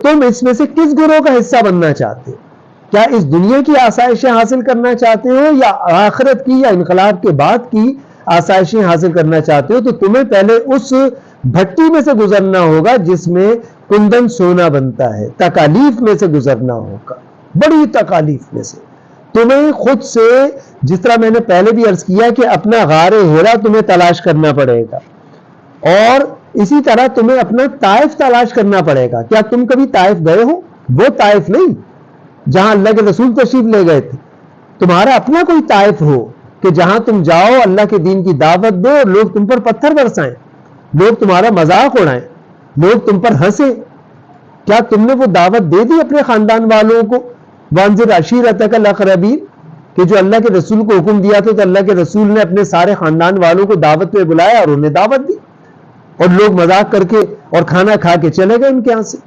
तुम इसमें से किस गुरोह का हिस्सा बनना चाहते हो? क्या इस दुनिया की आसाइशें हासिल करना चाहते हो या आखिरत की या इनकलाब के बाद की आसाइशें हासिल करना चाहते हो? तो तुम्हें पहले उस भट्टी में से गुजरना होगा जिसमें कुंदन सोना बनता है। तकालीफ में से गुजरना होगा, बड़ी तकालीफ में से। तुम्हें खुद से, जिस तरह मैंने पहले भी अर्ज किया कि अपना गारे हिरा तुम्हें तलाश करना पड़ेगा, और इसी तरह तुम्हें अपना ताइफ तलाश करना पड़ेगा। क्या तुम कभी ताइफ गए हो? वो ताइफ नहीं जहां अल्लाह के रसूल तशरीफ ले गए थे। तुम्हारा अपना कोई ताइफ हो कि जहां तुम जाओ, अल्लाह के दीन की दावत दो और लोग तुम पर पत्थर बरसाएं, लोग तुम्हारा मजाक उड़ाएं, लोग तुम पर हंसे। क्या तुमने वो दावत दे दी अपने खानदान वालों को? वांजिर अशीरतकल अक़रबीन, कि जो अल्लाह के रसूल को हुक्म दिया था तो अल्लाह के रसूल ने अपने सारे खानदान वालों को दावत पे बुलाया और उन्हें दावत दी, और लोग मजाक करके और खाना खा के चले गए उनके यहां से।